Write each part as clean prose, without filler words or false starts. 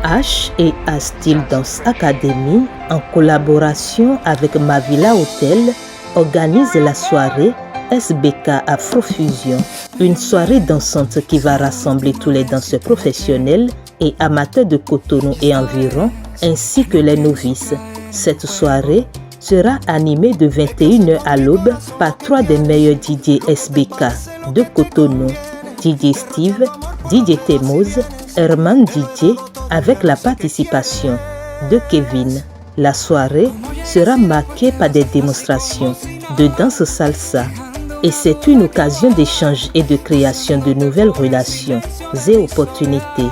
H et A Style Dance Academy, en collaboration avec Mavila Hotel, organise la soirée SBK Afrofusion, une soirée dansante qui va rassembler tous les danseurs professionnels et amateurs de Cotonou et environ, ainsi que les novices. Cette soirée sera animée de 21h à l'aube par 3 des meilleurs DJ SBK de Cotonou, DJ Steve, DJ Temoz, Herman DJ, avec la participation de Kevin. La soirée sera marquée par des démonstrations de danse salsa et c'est une occasion d'échange et de création de nouvelles relations et opportunités.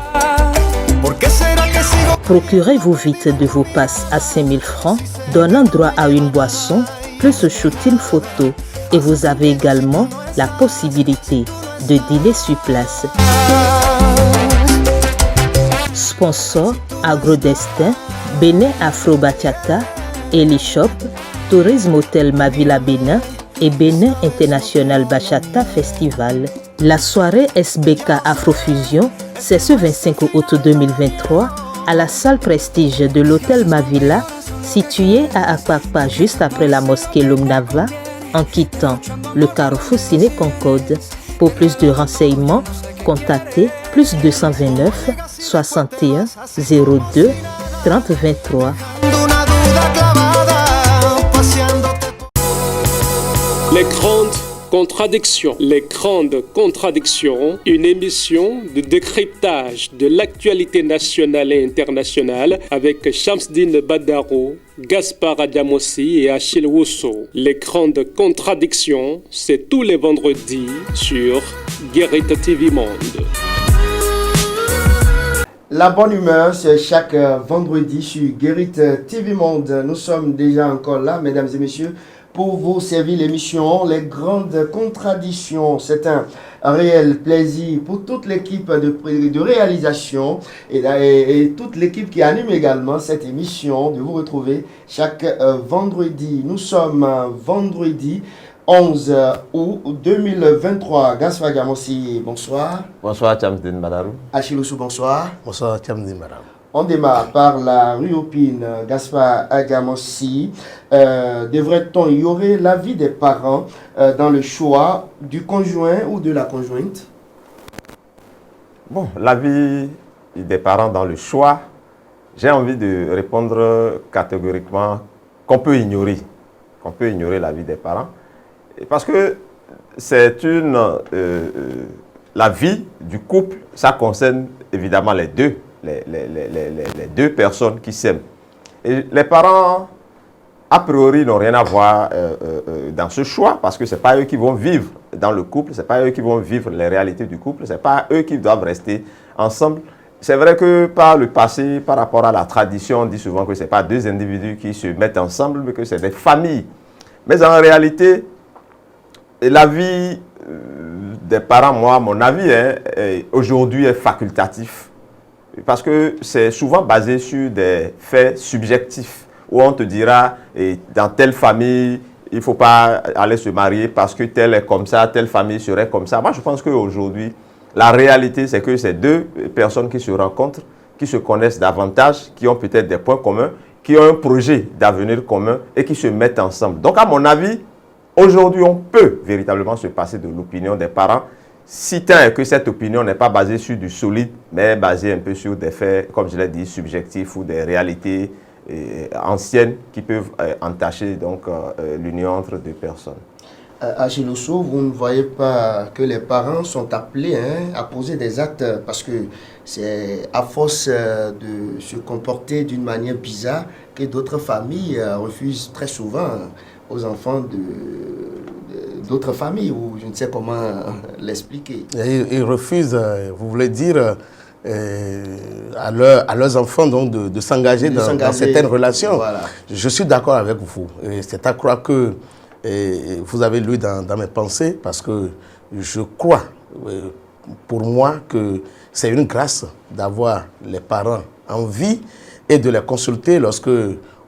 Procurez-vous vite de vos passes à 5 000 francs, donnant droit à une boisson, plus shooting photo. Et vous avez également la possibilité de dîner sur place. Sponsor Agrodestin, Bénin Afro Bachata, Elishop, Tourisme Hôtel Mavila Bénin et Bénin International Bachata Festival. La soirée SBK Afrofusion, c'est ce 25 août 2023 à la salle Prestige de l'Hôtel Mavila, située à Akpakpa juste après la mosquée Lumnava, en quittant le carrefour Ciné Concorde. Pour plus de renseignements, contactez plus 229 61 02 30 23. Les grandes contradictions, une émission de décryptage de l'actualité nationale et internationale avec Shamsdine Badaro, Gaspard Adamossi et Achille Wusso. Les grandes contradictions, c'est tous les vendredis sur Guérite TV Monde. La bonne humeur, c'est chaque vendredi sur Guérite TV Monde. Nous sommes déjà encore là, mesdames et messieurs, pour vous servir l'émission Les Grandes Contradictions. C'est un réel plaisir pour toute l'équipe de réalisation et toute l'équipe qui anime également cette émission de vous retrouver chaque vendredi. Nous sommes vendredi 11 août 2023. Gaspard Adamossi, bonsoir. Bonsoir, Shamsdine Badaro. Achille Wusso, bonsoir. Bonsoir, Shamsdine Badaro. On démarre par la rue Opine. Gaspard Adamossi. Devrait-on y aurait l'avis des parents dans le choix du conjoint ou de la conjointe? Bon, l'avis des parents dans le choix, j'ai envie de répondre catégoriquement qu'on peut ignorer l'avis des parents. Parce que c'est la vie du couple, ça concerne évidemment les deux personnes qui s'aiment. Et les parents, a priori, n'ont rien à voir dans ce choix parce que ce n'est pas eux qui vont vivre dans le couple, ce n'est pas eux qui vont vivre les réalités du couple, ce n'est pas eux qui doivent rester ensemble. C'est vrai que par le passé, par rapport à la tradition, on dit souvent que ce n'est pas deux individus qui se mettent ensemble, mais que c'est des familles. Mais en réalité, l'avis des parents, moi, mon avis, aujourd'hui est facultatif. Parce que c'est souvent basé sur des faits subjectifs, où on te dira, dans telle famille, il ne faut pas aller se marier parce que telle est comme ça, telle famille serait comme ça. Moi, je pense qu'aujourd'hui, la réalité, c'est que c'est deux personnes qui se rencontrent, qui se connaissent davantage, qui ont peut-être des points communs, qui ont un projet d'avenir commun et qui se mettent ensemble. Donc, à mon avis, aujourd'hui, on peut véritablement se passer de l'opinion des parents, si tant est que cette opinion n'est pas basée sur du solide, mais basée un peu sur des faits, comme je l'ai dit, subjectifs ou des réalités anciennes qui peuvent entacher l'union entre deux personnes. Achille Wusso, vous ne voyez pas que les parents sont appelés à poser des actes parce que c'est à force de se comporter d'une manière bizarre que d'autres familles refusent très souvent aux enfants d'autres familles, ou je ne sais comment l'expliquer. Ils refusent, vous voulez dire, à leurs enfants donc, de s'engager dans certaines relations. Voilà. Je suis d'accord avec vous. C'est à croire que vous avez lu dans mes pensées, parce que je crois, pour moi, que c'est une grâce d'avoir les parents en vie et de les consulter lorsque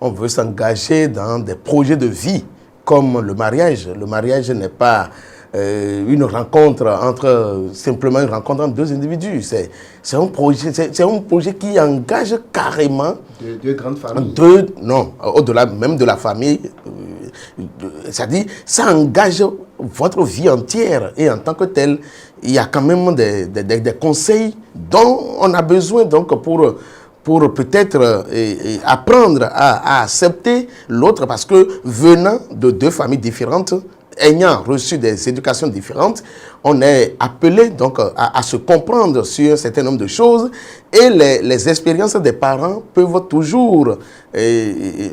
on veut s'engager dans des projets de vie comme le mariage. Le mariage n'est pas une rencontre simplement une rencontre entre deux individus. C'est un projet qui engage carrément deux grandes familles. Non, au-delà même de la famille. C'est-à-dire, ça engage votre vie entière. Et en tant que tel, il y a quand même des conseils dont on a besoin donc pour peut-être apprendre à accepter l'autre, parce que venant de deux familles différentes, ayant reçu des éducations différentes, on est appelé donc à se comprendre sur un certain nombre de choses, et les expériences des parents peuvent toujours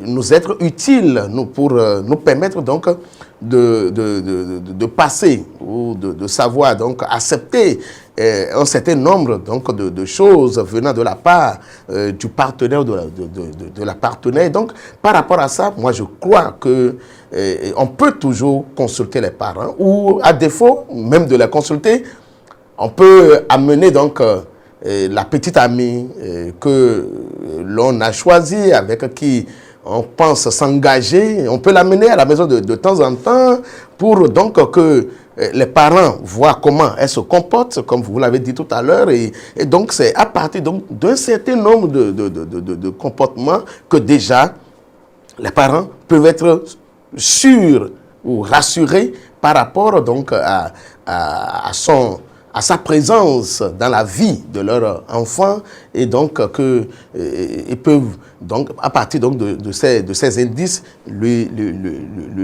nous être utiles pour nous permettre donc de passer ou de savoir donc accepter un certain nombre donc de choses venant de la part du partenaire ou de la partenaire. Donc par rapport à ça, moi je crois que on peut toujours consulter les parents, ou à défaut même de les consulter, on peut amener donc la petite amie que l'on a choisie, avec qui on pense s'engager. On peut l'amener à la maison de temps en temps pour donc que les parents voient comment elle se comporte, comme vous l'avez dit tout à l'heure. Et donc c'est à partir d'un certain nombre de comportements que déjà les parents peuvent être sûrs ou rassurés par rapport donc à sa présence dans la vie de leur enfant, et donc ils peuvent donc à partir donc de ces indices lui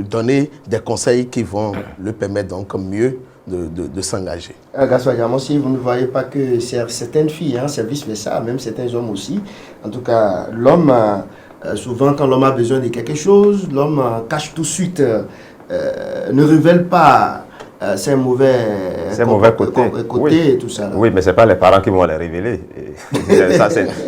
donner des conseils qui vont lui permettre donc mieux de s'engager. Gaspard Diamossi, vous ne voyez pas que certaines filles, c'est vice-versa, même certains hommes aussi. En tout cas, l'homme, souvent quand l'homme a besoin de quelque chose, l'homme cache tout de suite, ne révèle pas c'est un mauvais côté oui. Et tout ça. Là. Oui, mais ce n'est pas les parents qui vont les révéler.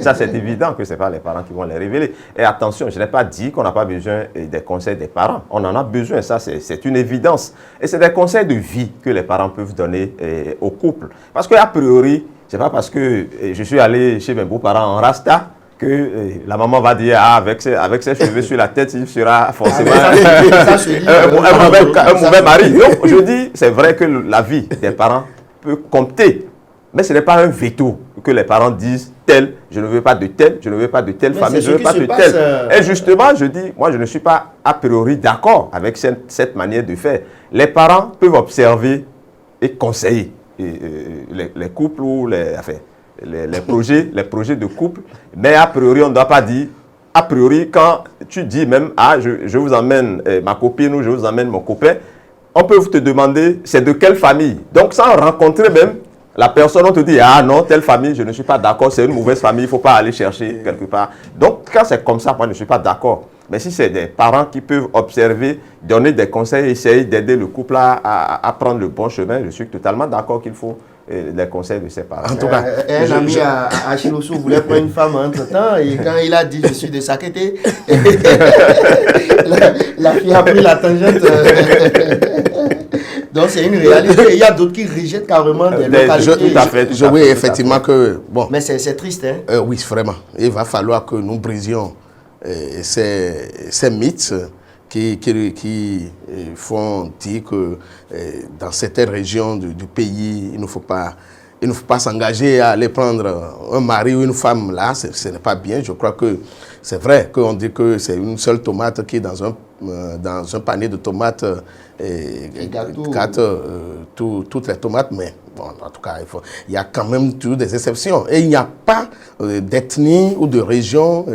ça, c'est évident que ce n'est pas les parents qui vont les révéler. Et attention, je n'ai pas dit qu'on n'a pas besoin des conseils des parents. On en a besoin, ça c'est une évidence. Et c'est des conseils de vie que les parents peuvent donner au couple. Parce qu'a priori, ce n'est pas parce que je suis allé chez mes beaux-parents en Rasta que la maman va dire avec ses cheveux sur la tête, il sera forcément un mauvais mari. Donc, je dis, c'est vrai que la vie des parents peut compter, mais ce n'est pas un veto que les parents disent tel, je ne veux pas de tel, je ne veux pas de telle famille, je ne veux pas de tel. Et justement, je dis, moi, je ne suis pas a priori d'accord avec cette manière de faire. Les parents peuvent observer et conseiller les couples ou les projets de couple, mais a priori, on ne doit pas dire, a priori, quand tu dis même, je vous emmène ma copine ou je vous emmène mon copain, on peut te demander, c'est de quelle famille? Donc, sans rencontrer même la personne, on te dit, non, telle famille, je ne suis pas d'accord, c'est une mauvaise famille, il ne faut pas aller chercher quelque part. Donc, quand c'est comme ça, moi, je ne suis pas d'accord. Mais si c'est des parents qui peuvent observer, donner des conseils, essayer d'aider le couple à prendre le bon chemin, je suis totalement d'accord qu'il faut les conseils de ses parents. En tout cas, un ami à Chiloso voulait prendre une femme entre-temps, et quand il a dit « je suis de Sakété », la fille a pris la tangente. Donc c'est une réalité. Il y a d'autres qui rejettent carrément des localités. Oui, effectivement que... Bon. Mais c'est triste, hein? Oui, vraiment. Il va falloir que nous brisions ces mythes qui font dire que dans certaines régions du pays, il ne faut pas s'engager à aller prendre un mari ou une femme là, ce n'est pas bien. Je crois que c'est vrai qu'on dit que c'est une seule tomate qui est dans un panier de tomates gâte toutes les tomates, mais bon, en tout cas, il y a quand même toujours des exceptions. Et il n'y a pas d'ethnie ou de région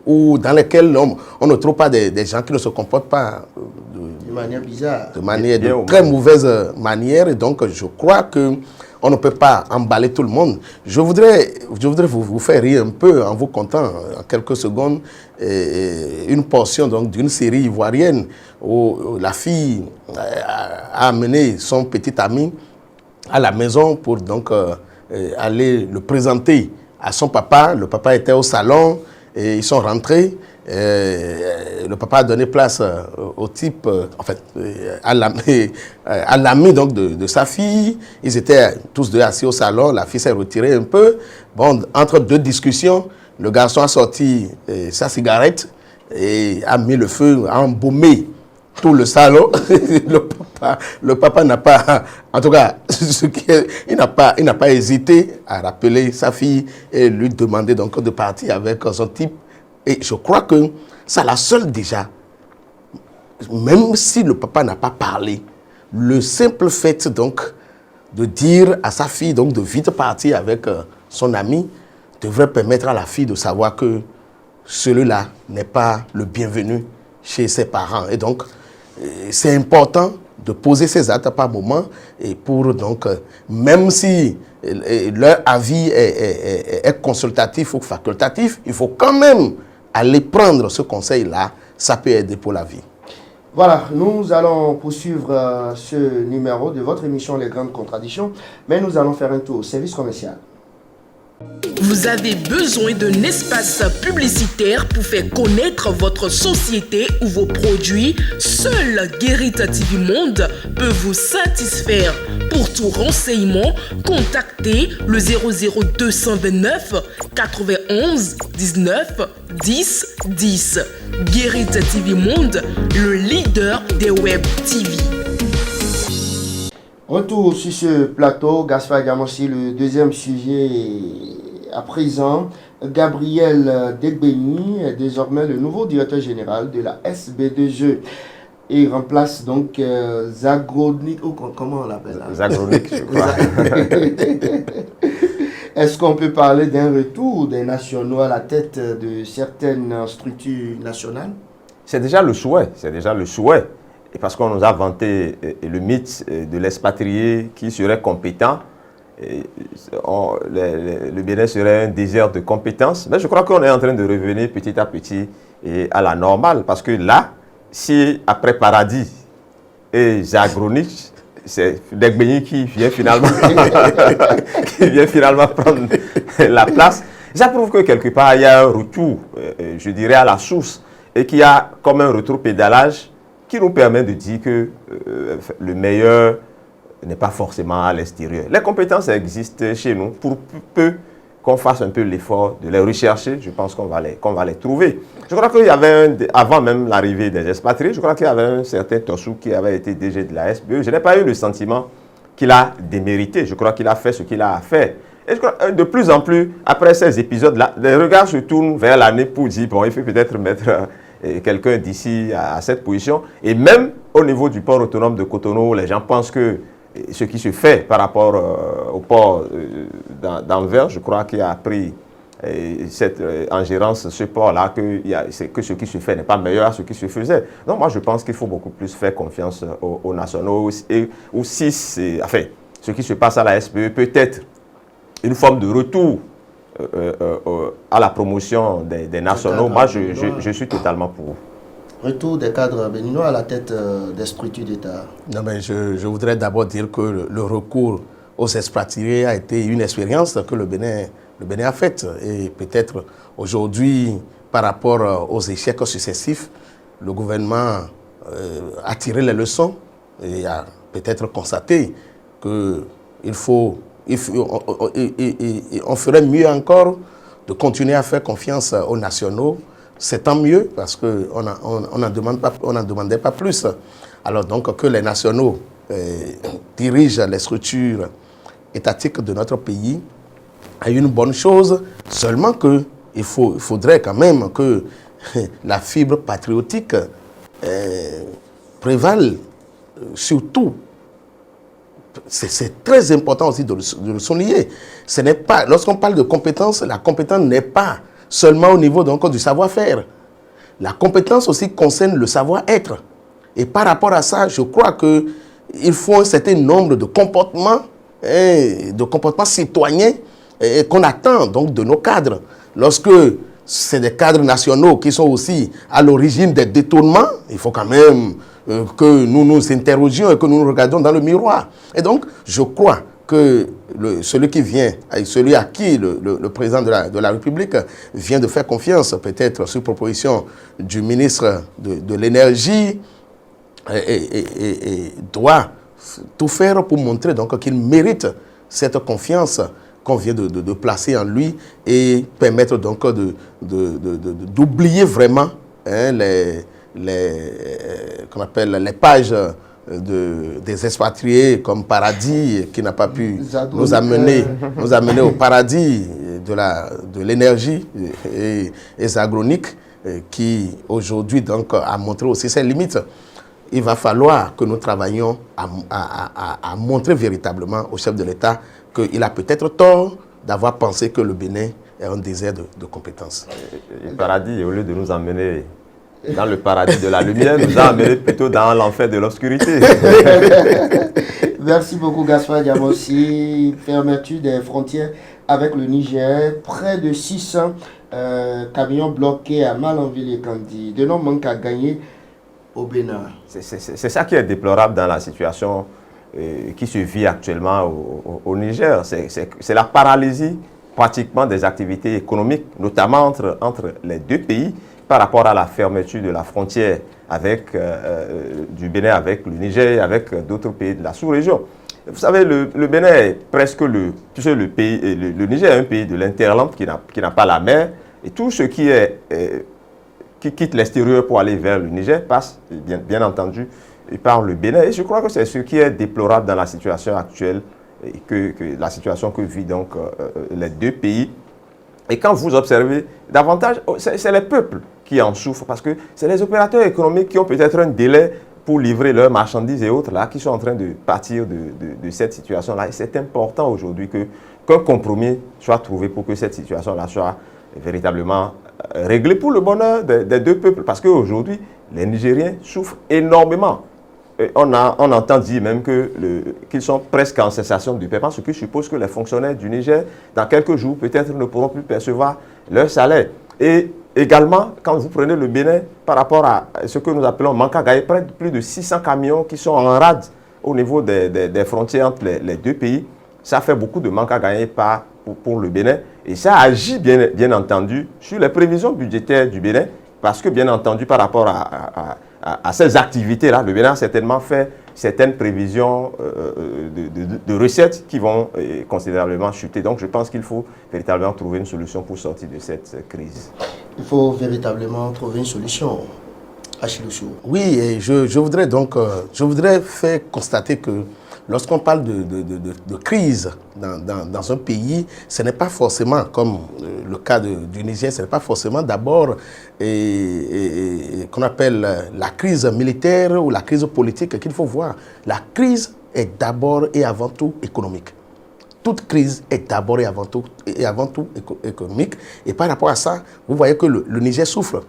dans lesquelles on ne trouve pas des gens qui ne se comportent pas de manière bizarre. De très mauvaise manière. Et donc, je crois qu'on ne peut pas emballer tout le monde. Je voudrais vous faire rire un peu en vous contant en quelques secondes une portion d'une série ivoirienne où la fille a amené son petit ami à la maison pour donc aller le présenter à son papa. Le papa était au salon et ils sont rentrés. Le papa a donné place au type, en fait, à l'ami donc de sa fille. Ils étaient tous deux assis au salon. La fille s'est retirée un peu. Bon, entre deux discussions, le garçon a sorti sa cigarette et a mis le feu, a embaumé tout le salon. Le papa n'a pas, en tout cas, il n'a pas hésité à rappeler sa fille et lui demander donc de partir avec son type. Et je crois que ça la seule déjà, même si le papa n'a pas parlé, le simple fait donc de dire à sa fille donc de vite partir avec son ami devrait permettre à la fille de savoir que celui-là n'est pas le bienvenu chez ses parents. Et donc, c'est important de poser ces actes par moment et pour donc, même si leur avis est consultatif ou facultatif, il faut quand même aller prendre ce conseil-là, ça peut aider pour la vie. Voilà, nous allons poursuivre ce numéro de votre émission Les Grandes Contradictions, mais nous allons faire un tour au service commercial. Vous avez besoin d'un espace publicitaire pour faire connaître votre société ou vos produits? Seul Guérit TV Monde peut vous satisfaire. Pour tout renseignement, contactez le 00229 91 19 10 10. Guérit TV Monde, le leader des web TV. Retour sur ce plateau, Gaspard Diamossi, le deuxième sujet à présent. Gabriel Degbeni est désormais le nouveau directeur général de la SB2E. Et il remplace donc Zagronik, ou comment on l'appelle? Zagronik, je crois. Est-ce qu'on peut parler d'un retour des nationaux à la tête de certaines structures nationales? C'est déjà le souhait, Et parce qu'on nous a vanté le mythe de l'expatrié qui serait compétent. Le Bénin serait un désert de compétences. Mais je crois qu'on est en train de revenir petit à petit à la normale. Parce que là, si après Paradis et Zagronik, c'est Degbeni qui vient finalement prendre la place, ça prouve que quelque part, il y a un retour, je dirais, à la source. Et qu'il y a comme un rétro-pédalage qui nous permet de dire que le meilleur n'est pas forcément à l'extérieur. Les compétences existent chez nous. Pour peu qu'on fasse un peu l'effort de les rechercher, je pense qu'on va les trouver. Je crois qu'il y avait, avant même l'arrivée des expatriés, je crois qu'il y avait un certain Tossou qui avait été DG de la SBE. Je n'ai pas eu le sentiment qu'il a démérité. Je crois qu'il a fait ce qu'il a à faire. Et je crois, de plus en plus, après ces épisodes-là, les regards se tournent vers l'année pour dire, bon, il faut peut-être mettre quelqu'un d'ici à cette position. Et même au niveau du port autonome de Cotonou, les gens pensent que ce qui se fait par rapport au port d'Anvers, je crois qu'il a pris cette ingérence, ce port-là, que ce qui se fait n'est pas meilleur à ce qui se faisait. Donc moi, je pense qu'il faut beaucoup plus faire confiance aux nationaux. Et aussi, ce qui se passe à la SBE peut être une forme de retour à la promotion des nationaux. Moi, je suis totalement pour. Retour des cadres béninois à la tête des structures d'État. Non, mais je voudrais d'abord dire que le recours aux expatriés a été une expérience que le Bénin a faite. Et peut-être aujourd'hui, par rapport aux échecs successifs, le gouvernement a tiré les leçons et a peut-être constaté qu'il faut... on ferait mieux encore de continuer à faire confiance aux nationaux. C'est tant mieux parce qu'on n'en demandait pas plus. Alors donc que les nationaux dirigent les structures étatiques de notre pays est une bonne chose, seulement qu'il faudrait quand même que la fibre patriotique prévale surtout. C'est très important aussi de le souligner. Lorsqu'on parle de compétence, la compétence n'est pas seulement au niveau donc, du savoir-faire. La compétence aussi concerne le savoir-être. Et par rapport à ça, je crois qu'il faut un certain nombre de comportements citoyens qu'on attend donc de nos cadres. Lorsque c'est des cadres nationaux qui sont aussi à l'origine des détournements, il faut quand même que nous nous interrogions et que nous nous regardions dans le miroir. Et donc, je crois que celui qui vient, celui à qui le président de la République vient de faire confiance, peut-être sur proposition du ministre de l'Énergie, et doit tout faire pour montrer donc qu'il mérite cette confiance qu'on vient de placer en lui et permettre donc d'oublier vraiment qu'on appelle les pages des expatriés comme Paradis, qui n'a pas pu nous amener au paradis de l'énergie, et Zagronic, qui aujourd'hui donc a montré aussi ses limites. Il va falloir que nous travaillions à montrer véritablement au chef de l'État qu'il a peut-être tort d'avoir pensé que le Bénin est un désert de compétences. Le paradis, au lieu de nous emmener dans le paradis de la lumière, nous a amenés plutôt dans l'enfer de l'obscurité. Merci beaucoup Gaspard Diamossi. Fermeture des frontières avec le Niger. Près de 600 camions bloqués à Malanville et Kandi. De nombreux manques à gagner au Bénin. C'est ça qui est déplorable dans la situation qui se vit actuellement au Niger. C'est la paralysie pratiquement des activités économiques, notamment entre les deux pays, par rapport à la fermeture de la frontière avec, du Bénin avec le Niger et avec d'autres pays de la sous-région. Vous savez, le Bénin est presque le pays, le Niger est un pays de l'interland qui n'a pas la mer, et tout ce qui quitte l'extérieur pour aller vers le Niger passe, bien entendu, par le Bénin. Et je crois que c'est ce qui est déplorable dans la situation actuelle, et la situation que vivent donc les deux pays. Et quand vous observez davantage, c'est les peuples qui en souffrent, parce que c'est les opérateurs économiques qui ont peut-être un délai pour livrer leurs marchandises et autres, là, qui sont en train de partir de cette situation-là. Et c'est important aujourd'hui qu'un compromis soit trouvé pour que cette situation-là soit véritablement réglée pour le bonheur des deux peuples. Parce qu'aujourd'hui, les Nigériens souffrent énormément. Et on entend dire même qu'ils sont presque en cessation de paiement, ce qui suppose que les fonctionnaires du Niger, dans quelques jours, peut-être ne pourront plus percevoir leur salaire. Et également, quand vous prenez le Bénin, par rapport à ce que nous appelons manque à gagner, près de plus de 600 camions qui sont en rade au niveau des frontières entre les deux pays, ça fait beaucoup de manque à gagner pour le Bénin. Et ça agit bien entendu sur les prévisions budgétaires du Bénin, parce que bien entendu, par rapport à ces activités-là, le Bénin a certainement fait certaines prévisions de recettes qui vont considérablement chuter. Donc je pense qu'il faut véritablement trouver une solution pour sortir de cette crise. Il faut véritablement trouver une solution. Achille Chou. Oui, et je voudrais faire constater que lorsqu'on parle de crise dans un pays, ce n'est pas forcément, comme le cas du Niger, ce n'est pas forcément d'abord qu'on appelle la crise militaire ou la crise politique qu'il faut voir. La crise est d'abord et avant tout économique. Toute crise est d'abord et avant tout économique. Et par rapport à ça, vous voyez que le Niger souffre.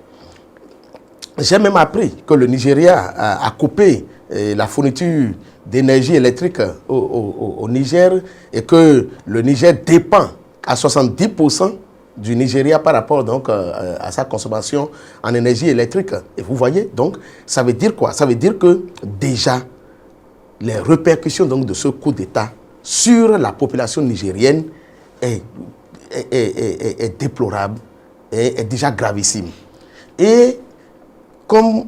J'ai même appris que le Nigeria a coupé la fourniture d'énergie électrique au Niger et que le Niger dépend à 70% du Nigeria par rapport donc à sa consommation en énergie électrique. Et vous voyez, donc, ça veut dire quoi? Ça veut dire que déjà, les répercussions donc, de ce coup d'État sur la population nigérienne est déplorable et est déjà gravissime. Et comme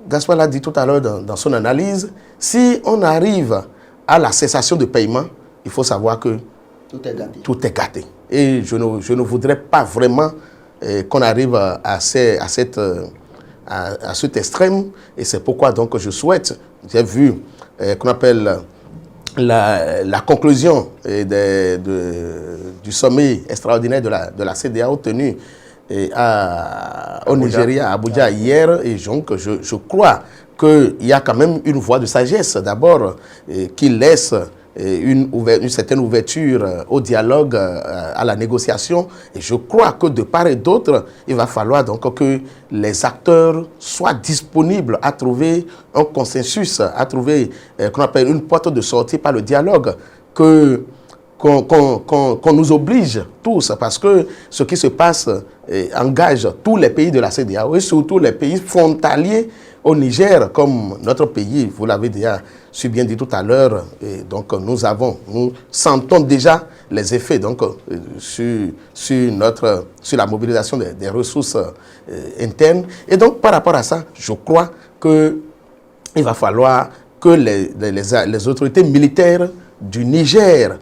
Gaspard l'a dit tout à l'heure dans son analyse, si on arrive à la cessation de paiement, il faut savoir que tout est gâté. Et je ne voudrais pas vraiment qu'on arrive à cet extrême. Et c'est pourquoi donc je souhaite, j'ai vu qu'on appelle la conclusion du sommet extraordinaire de la CEDEAO tenu au Nigeria, à Abuja hier, et donc je crois qu'il y a quand même une voie de sagesse d'abord qui laisse une certaine ouverture au dialogue, à la négociation, et je crois que de part et d'autre, il va falloir donc que les acteurs soient disponibles à trouver un consensus, à trouver qu'on appelle une porte de sortie par le dialogue, qu'on nous oblige tous, parce que ce qui se passe engage tous les pays de la CEDEAO et surtout les pays frontaliers au Niger, comme notre pays, vous l'avez déjà si bien dit tout à l'heure, et donc nous sentons déjà les effets donc, sur la mobilisation des ressources internes. Et donc par rapport à ça, je crois qu'il va falloir que les autorités militaires du Niger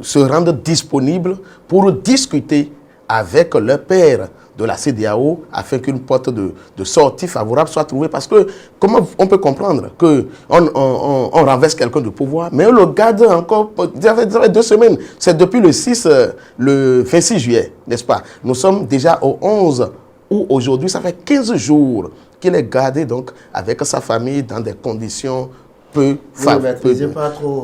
se rendent disponibles pour discuter avec leurs pairs de la CEDEAO afin qu'une porte de sortie favorable soit trouvée. Parce que comment on peut comprendre qu'on on renverse quelqu'un du pouvoir, mais on le garde encore, ça fait 2 semaines, c'est depuis le 26 juillet, n'est-ce pas? Nous sommes déjà au 11 août aujourd'hui, ça fait 15 jours qu'il est gardé donc avec sa famille dans des conditions peu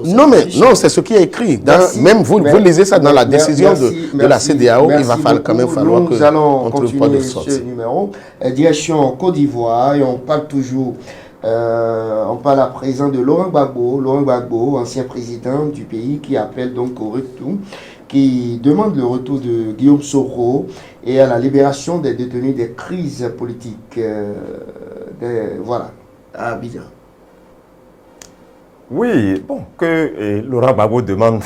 non, mais non, c'est ce qui est écrit. Même vous lisez ça dans la décision de la CEDEAO, il va quand même falloir que nous allons continuer ce numéro. Direction Côte d'Ivoire, et on parle toujours, on parle à présent de Laurent Gbagbo, ancien président du pays, qui appelle donc au retour, qui demande le retour de Guillaume Soro et à la libération des détenus des crises politiques. Voilà, à Abidjan. Oui, bon, que Laurent Gbagbo demande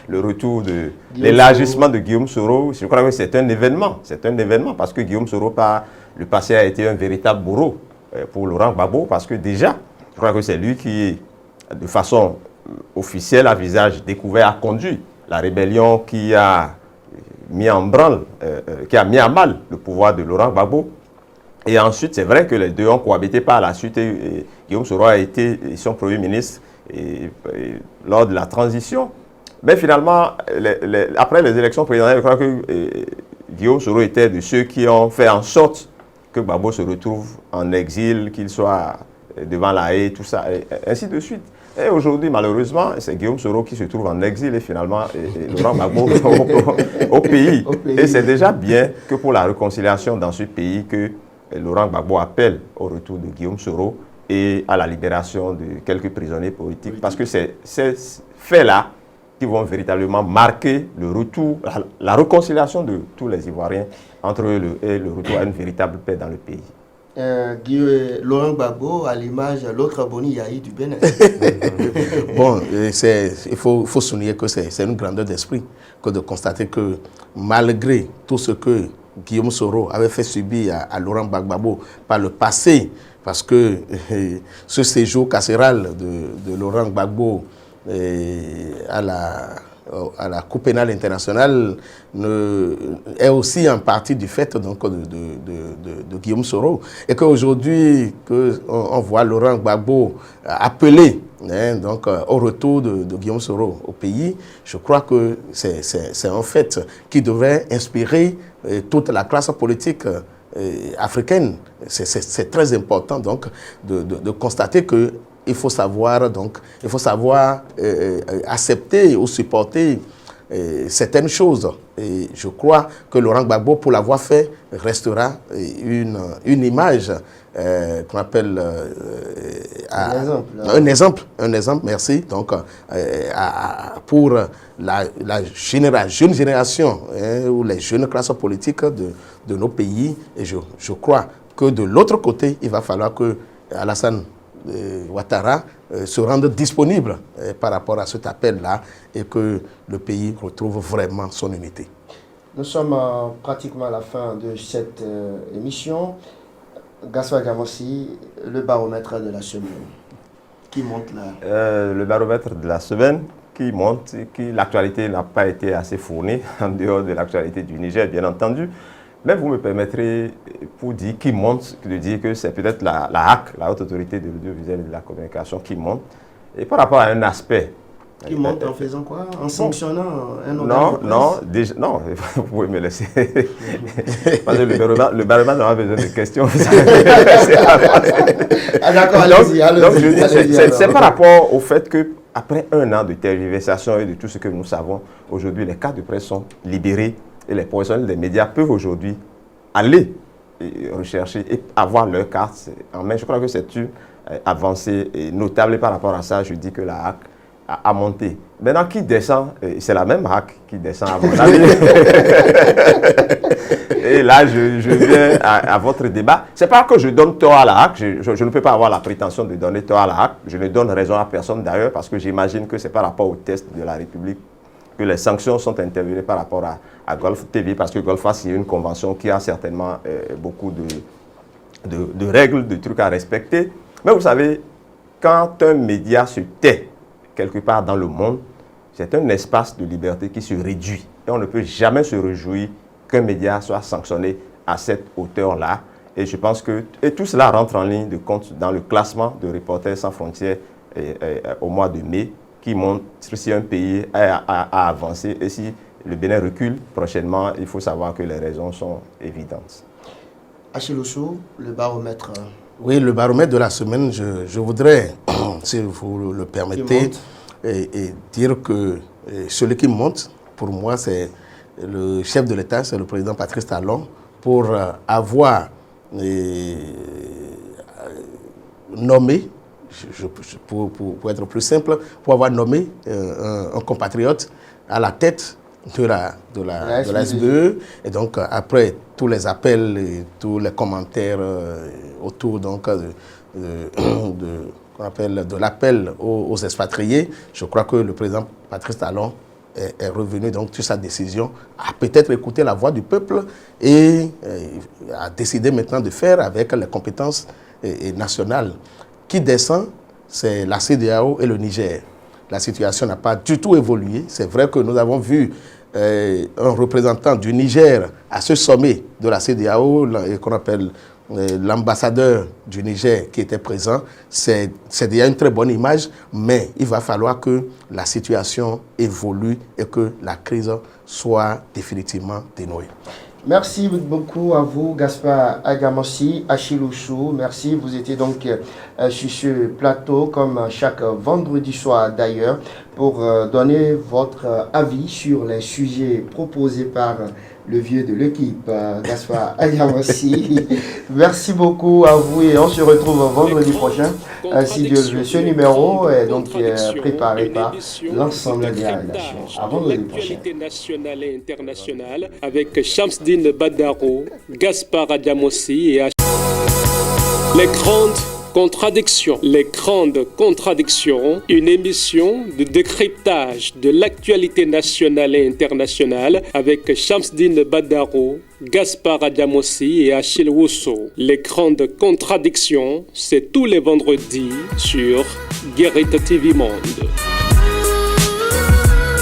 le retour de l'élargissement de Guillaume Soro, je crois que c'est un événement. C'est un événement parce que Guillaume Soro, par le passé, a été un véritable bourreau pour Laurent Gbagbo parce que déjà, je crois que c'est lui qui, de façon officielle, à visage découvert, a conduit la rébellion qui a mis en branle, qui a mis à mal le pouvoir de Laurent Gbagbo. Et ensuite, c'est vrai que les deux ont cohabité par la suite. Et Guillaume Soro a été son Premier ministre lors de la transition. Mais finalement, après les élections présidentielles, je crois que Guillaume Soro était de ceux qui ont fait en sorte que Gbagbo se retrouve en exil, qu'il soit devant la haie, tout ça, et ainsi de suite. Et aujourd'hui, malheureusement, c'est Guillaume Soro qui se trouve en exil et finalement Laurent Gbagbo au pays. Et c'est déjà bien que pour la réconciliation dans ce pays que Laurent Gbagbo appelle au retour de Guillaume Soro et à la libération de quelques prisonniers politiques. Parce que c'est ces faits-là qui vont véritablement marquer le retour, la réconciliation de tous les Ivoiriens entre eux et le retour à une véritable paix dans le pays. Laurent Gbagbo à l'image de l'autre Boni Yahi du Bénin. Bon, il faut souligner que c'est une grandeur d'esprit que de constater que malgré tout ce que Guillaume Soro avait fait subir à Laurent Gbagbo par le passé, parce que ce séjour carcéral de Laurent Gbagbo à la Cour pénale internationale est aussi en partie du fait donc, de Guillaume Soro. Et qu'aujourd'hui, on voit Laurent Gbagbo appelé donc, au retour de Guillaume Soro au pays, je crois que c'est un fait qui devrait inspirer toute la classe politique africaine. C'est très important donc, de constater que il faut savoir accepter ou supporter certaines choses. Et je crois que Laurent Gbagbo, pour l'avoir fait, restera une image qu'on appelle un exemple, merci. Donc, pour la jeune génération ou les jeunes classes politiques de nos pays. Et je crois que de l'autre côté, il va falloir que Alassane Ouattara se rende disponible par rapport à cet appel-là et que le pays retrouve vraiment son unité. Nous sommes pratiquement à la fin de cette émission. Gaspard Djamossi, le baromètre de la semaine qui monte là. Le baromètre de la semaine qui monte, l'actualité n'a pas été assez fournie en dehors de l'actualité du Niger, bien entendu. Mais vous me permettrez, pour dire qui monte, de dire que c'est peut-être la HAC, la Haute Autorité de l'Audiovisuel et de la Communication, qui monte. Et par rapport à un aspect... Qui monte en faisant quoi? En sanctionnant un organe non, vous pouvez me laisser. Parce que le baromètre n'a pas besoin de questions. D'accord, allez-y. C'est par rapport au fait qu'après un an de tergiversation et de tout ce que nous savons, aujourd'hui, les cartes de presse sont libérées. Et les professionnels des médias peuvent aujourd'hui aller rechercher et avoir leur carte en main. Je crois que c'est une avancée notable. Et par rapport à ça, je dis que la HAC a monté. Maintenant, qui descend, c'est la même HAC qui descend à mon avis. Et là, je viens à votre débat. Ce n'est pas que je donne tort à la HAC. Je ne peux pas avoir la prétention de donner tort à la HAC. Je ne donne raison à personne d'ailleurs parce que j'imagine que c'est par rapport au test de la République que les sanctions sont intervenues par rapport à Golf TV, parce que Golf a signé une convention qui a certainement beaucoup de règles, de trucs à respecter. Mais vous savez, quand un média se tait quelque part dans le monde, c'est un espace de liberté qui se réduit. Et on ne peut jamais se réjouir qu'un média soit sanctionné à cette hauteur-là. Et je pense que tout cela rentre en ligne de compte dans le classement de Reporters sans frontières au mois de mai, qui montre si un pays a avancé et si le Bénin recule prochainement. Il faut savoir que les raisons sont évidentes. Achille Oussou, le baromètre. Oui, le baromètre de la semaine, je voudrais, si vous le permettez, et dire que celui qui monte, pour moi, c'est le chef de l'État, c'est le président Patrice Talon, pour avoir nommé, pour être plus simple, pour avoir nommé un compatriote à la tête de la SBE. Et donc, après tous les appels et tous les commentaires autour donc, de l'appel aux expatriés, je crois que le président Patrice Talon est revenu donc sur sa décision, a peut-être écouté la voix du peuple et a décidé maintenant de faire avec les compétences nationales. Qui descend, c'est la CEDEAO et le Niger. La situation n'a pas du tout évolué. C'est vrai que nous avons vu un représentant du Niger à ce sommet de la CEDEAO, qu'on appelle l'ambassadeur du Niger qui était présent. C'est déjà une très bonne image, mais il va falloir que la situation évolue et que la crise soit définitivement dénouée. Merci beaucoup à vous, Gaspard Adjamossi, Achille Oussou. Merci, vous étiez donc sur ce plateau, comme chaque vendredi soir d'ailleurs, pour donner votre avis sur les sujets proposés par le vieux de l'équipe, Gaspard Adjamossi. Merci beaucoup à vous et on se retrouve vendredi prochain. Si Dieu le veut, ce numéro est donc préparé par l'ensemble des rédactions. À vendredi prochain. Nationale et internationale avec Shamsdine Badaro, Gaspard Adjamossi et les grandes contradictions. Les grandes contradictions, une émission de décryptage de l'actualité nationale et internationale avec Shamsdine Badaro, Gaspard Adjamossi et Achille Oussou. Les grandes contradictions, c'est tous les vendredis sur Guérite TV Monde.